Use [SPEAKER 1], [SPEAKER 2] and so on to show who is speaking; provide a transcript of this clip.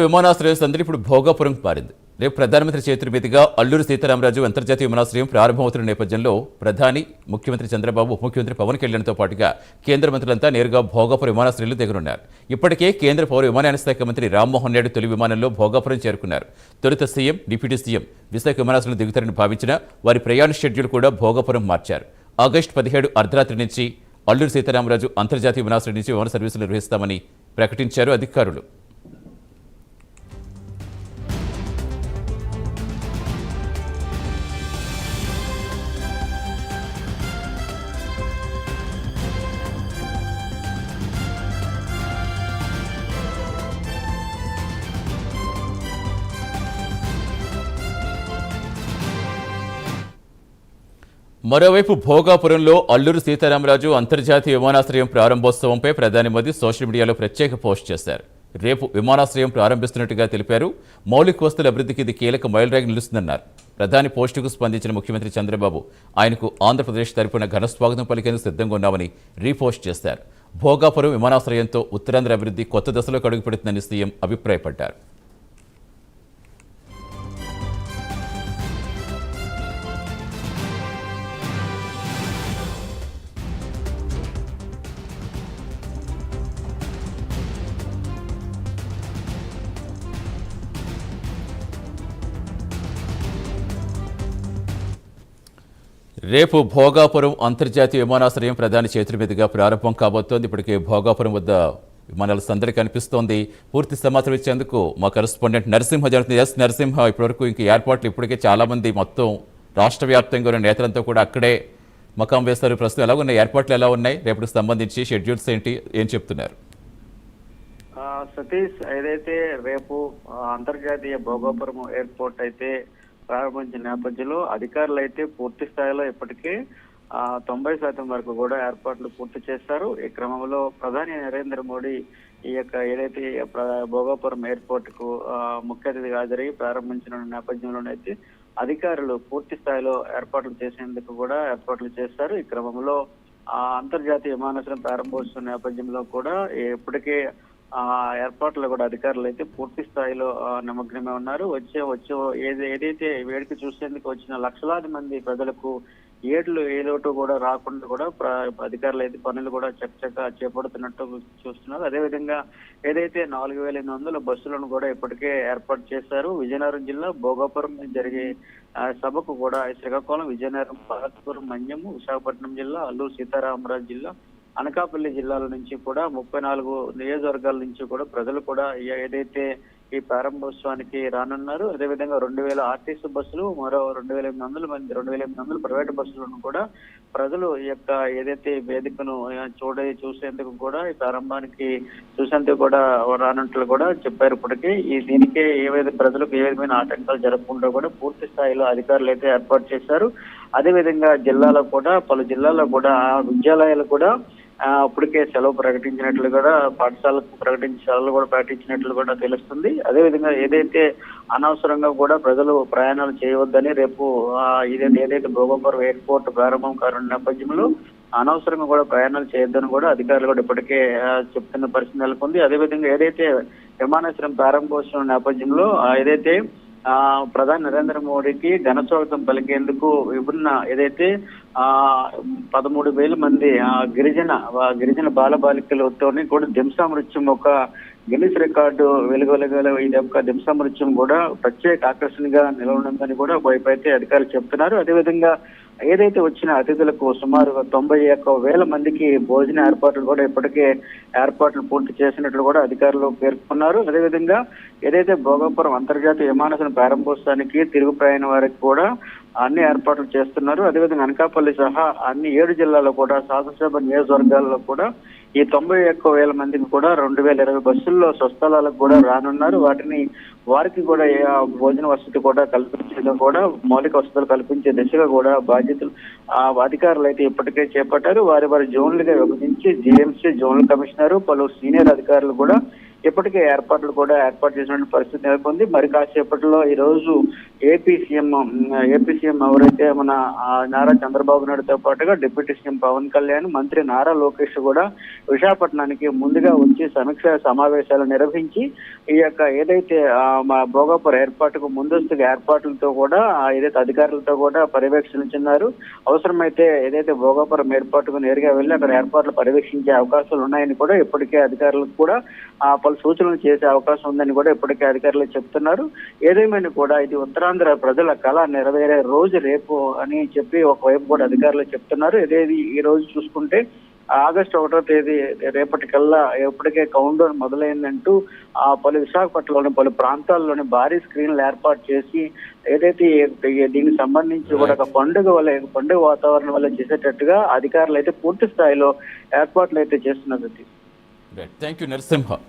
[SPEAKER 1] విమానాశ్రయం సందడి ఇప్పుడు భోగాపురం మారింది. రేపు ప్రధానమంత్రి చేతుల మీదుగా అల్లూరి సీతారామరాజు అంతర్జాతీయ విమానాశ్రయం ప్రారంభమవుతున్న నేపథ్యంలో ప్రధాని, ముఖ్యమంత్రి చంద్రబాబు, ఉప ముఖ్యమంత్రి పవన్ కళ్యాణ్తో పాటుగా కేంద్ర మంత్రులంతా నేరుగా భోగాపురం విమానాశ్రయంలో దిగనున్నారు. ఇప్పటికే కేంద్ర పౌర విమానయాన శాఖ మంత్రి రామ్మోహన్ నాయుడు తొలి విమానంలో భోగాపురం చేరుకున్నారు. తొలుత సీఎం, డిప్యూటీ సీఎం విశాఖ విమానాశ్రయంలో దిగుతారని భావించిన వారి ప్రయాణ షెడ్యూల్ కూడా భోగాపురం మార్చారు. ఆగస్టు 17 అర్ధరాత్రి నుంచి అల్లూరి సీతారామరాజు అంతర్జాతీయ విమానాశ్రయం నుంచి విమాన సర్వీసులు నిర్వహిస్తామని ప్రకటించారు అధికారులు. మరోవైపు భోగాపురంలో అల్లూరి సీతారామరాజు అంతర్జాతీయ విమానాశ్రయం ప్రారంభోత్సవంపై ప్రధాని మోదీ సోషల్ మీడియాలో ప్రత్యేక పోస్ట్ చేశారు. రేపు విమానాశ్రయం ప్రారంభిస్తున్నట్టుగా తెలిపారు. మౌలిక వస్తువుల అభివృద్ధికి ఇది కీలక మైలురాయిగా నిలుస్తుందన్నారు. ప్రధాని పోస్టుకు స్పందించిన ముఖ్యమంత్రి చంద్రబాబు ఆయనకు ఆంధ్రప్రదేశ్ తరపున ఘన స్వాగతం పలికేందుకు సిద్ధంగా ఉన్నామని రీపోస్ట్ చేశారు. భోగాపురం విమానాశ్రయంతో ఉత్తరాంధ్ర అభివృద్ధి కొత్త దశలోకి అడుగుపెడుతుందని సీఎం అభిప్రాయపడ్డారు. రేపు భోగాపురం అంతర్జాతీయ విమానాశ్రయం ప్రధాని చేతుల మీదుగా ప్రారంభం కాబోతోంది. ఇప్పటికే భోగాపురం వద్ద విమానాల సందడి కనిపిస్తోంది. పూర్తి సమాచారం ఇచ్చేందుకు మా కరెస్పాండెంట్ నరసింహ జరుగుతుంది. నరసింహ, ఇప్పటివరకు ఇంకా ఏర్పాట్లు ఇప్పటికే చాలామంది మొత్తం రాష్ట్ర వ్యాప్తంగా ఉన్న నేతలంతా కూడా అక్కడే మకాం వేస్తారు. ప్రస్తుతం ఎలా ఉన్నాయి, ఏర్పాట్లు ఎలా ఉన్నాయి, రేపటికి సంబంధించి షెడ్యూల్స్ ఏంటి, ఏం చెప్తున్నారు?
[SPEAKER 2] సతీష్, ఏదైతే రేపు అంతర్జాతీయ భోగాపురం ఎయిర్పోర్ట్ అయితే ప్రారంభించిన నేపథ్యంలో అధికారులు అయితే పూర్తి స్థాయిలో ఇప్పటికే 90% వరకు కూడా ఏర్పాట్లు పూర్తి చేశారు. ఈ క్రమంలో ప్రధాని నరేంద్ర మోడీ ఈ యొక్క ఏదైతే భోగాపురం ఎయిర్పోర్ట్ కు ముఖ్య అతిథిగా హాజరై ప్రారంభించిన నేపథ్యంలోనైతే అధికారులు పూర్తి స్థాయిలో ఏర్పాట్లు చేసేందుకు కూడా ఏర్పాట్లు చేశారు. ఈ క్రమంలో అంతర్జాతీయ విమానాశ్రయం ప్రారంభోత్సవం నేపథ్యంలో కూడా ఇప్పటికే ఏర్పాట్లు కూడా అధికారులు అయితే పూర్తి స్థాయిలో నిమగ్నమై ఉన్నారు. ఏదైతే వేడుక చూసేందుకు వచ్చిన లక్షలాది మంది ప్రజలకు ఏ లోటు కూడా రాకుండా కూడా అధికారులు అయితే పనులు కూడా చక్కగా చేపడుతున్నట్టు చూస్తున్నారు. అదేవిధంగా ఏదైతే 4800 బస్సులను కూడా ఇప్పటికే ఏర్పాటు చేశారు. విజయనగరం జిల్లా భోగాపురం జరిగే సభకు కూడా శ్రీకాకుళం, విజయనగరం, పార్వతీపురం, మన్యం, విశాఖపట్నం జిల్లా, అల్లూరు సీతారామరాజు జిల్లా, అనకాపల్లి జిల్లాల నుంచి కూడా 34 నియోజకవర్గాల నుంచి కూడా ప్రజలు కూడా ఏదైతే ఈ ప్రారంభోత్సవానికి రానున్నారు. అదేవిధంగా 2000 ఆర్టీసీ బస్సులు, మరో 2800 ప్రైవేట్ బస్సులను కూడా ప్రజలు ఈ యొక్క ఏదైతే వేదికను చూసేందుకు కూడా ఈ ప్రారంభానికి చూసేందుకు కూడా రానున్నట్లు కూడా చెప్పారు. ఇప్పటికీ దీనికే ఏవైతే ప్రజలకు ఏ విధమైన ఆటంకాలు జరగకుండా కూడా పూర్తి స్థాయిలో అధికారులు అయితే ఏర్పాటు చేశారు. అదేవిధంగా జిల్లాలో కూడా పలు జిల్లాల్లో కూడా విద్యాలయాలు కూడా ఇప్పటికే సెలవు ప్రకటించినట్లు కూడా సెలవులు కూడా ప్రకటించినట్లు కూడా తెలుస్తుంది. అదేవిధంగా ఏదైతే అనవసరంగా కూడా ప్రజలు ప్రయాణాలు చేయవద్దని రేపు ఏదైతే భోగాపురం ఎయిర్పోర్ట్ ప్రారంభం కానున్న నేపథ్యంలో అనవసరంగా కూడా ప్రయాణాలు చేయొద్దని కూడా అధికారులు కూడా ఇప్పటికే చెప్తున్న పరిస్థితి నెలకొంది. అదేవిధంగా ఏదైతే విమానాశ్రయం ప్రారంభోత్సవం నేపథ్యంలో ఏదైతే ప్రధాని నరేంద్ర మోడీకి ఘన స్వాగతం పలికేందుకు విభిన్న ఏదైతే 13,000 మంది గిరిజన బాలబాలికలతోని కూడా దింసామృత్యం ఒక గిన్నిస్ రికార్డు వెలుగొలగల ఈ యొక్క దింసామృత్యం కూడా ప్రత్యేక ఆకర్షణగా నిలవనుందని కూడా ఒకవైపు అయితే అధికారులు చెప్తున్నారు. అదేవిధంగా ఏదైతే వచ్చిన అతిథులకు సుమారు 91,000 మందికి భోజన ఏర్పాట్లు కూడా ఇప్పటికే ఏర్పాట్లు పూర్తి చేసినట్లు కూడా అధికారులు పేర్కొన్నారు. అదేవిధంగా ఏదైతే భోగాపురం అంతర్జాతీయ విమానాశ్రయం ప్రారంభోత్సవానికి తిరుగు ప్రయాణం వారికి కూడా అన్ని ఏర్పాట్లు చేస్తున్నారు. అదేవిధంగా అనకాపల్లి సహా అన్ని 7 జిల్లాల్లో కూడా శాసనసభ నియోజకవర్గాల్లో కూడా ఈ 91,000 మందికి కూడా 2020 బస్సుల్లో స్వస్థలాలకు కూడా రానున్నారు. వారికి కూడా భోజన వసతి కూడా కల్పించడం కూడా మౌలిక వసతులు కల్పించే దిశగా కూడా బాధ్యతలు అధికారులు అయితే ఇప్పటికే చేపట్టారు. వారి జోన్లుగా విభజించి జీఎంసీ జోనల్ కమిషనర్, పలు సీనియర్ అధికారులు కూడా ఇప్పటికే ఏర్పాట్లు కూడా ఏర్పాటు చేసినటువంటి పరిస్థితి నెలకొంది. మరి కాసేపట్లో ఈ రోజు ఏపీ సీఎం ఎవరైతే మన నారా చంద్రబాబు నాయుడుతో పాటుగా డిప్యూటీ సీఎం పవన్ కళ్యాణ్, మంత్రి నారా లోకేష్ కూడా విశాఖపట్నానికి ముందుగా వచ్చి సమీక్ష సమావేశాలు నిర్వహించి ఈ యొక్క ఏదైతే మా భోగాపురం ఏర్పాటుకు ముందస్తుగా ఏర్పాట్లతో కూడా ఏదైతే అధికారులతో కూడా పర్యవేక్షించున్నారు. అవసరమైతే ఏదైతే భోగాపురం ఏర్పాటుకు నేరుగా వెళ్ళి అక్కడ ఏర్పాట్లు పర్యవేక్షించే అవకాశాలు ఉన్నాయని కూడా ఇప్పటికే అధికారులకు కూడా పలు సూచనలు చేసే అవకాశం ఉందని కూడా ఇప్పటికే అధికారులు చెప్తున్నారు. ఏదేమైనా కూడా ఇది ఉత్తరాంధ్ర ప్రజల కళ నెరవేరే రోజు రేపు అని చెప్పి ఒకవైపు కూడా అధికారులు చెప్తున్నారు. ఇదేది ఈ రోజు చూసుకుంటే ఆగస్టు 1వ తేదీ రేపటికల్లా ఇప్పటికే కౌంట్ డౌన్ మొదలైందంటూ పలు విశాఖపట్నంలోని పలు ప్రాంతాల్లోని భారీ స్క్రీన్లు ఏర్పాటు చేసి ఏదైతే దీనికి సంబంధించి కూడా ఒక పండుగ వాతావరణం వల్ల చేసేటట్టుగా అధికారులు అయితే పూర్తి స్థాయిలో ఏర్పాట్లు అయితే చేస్తున్నారు.
[SPEAKER 1] Thank you Narasimha.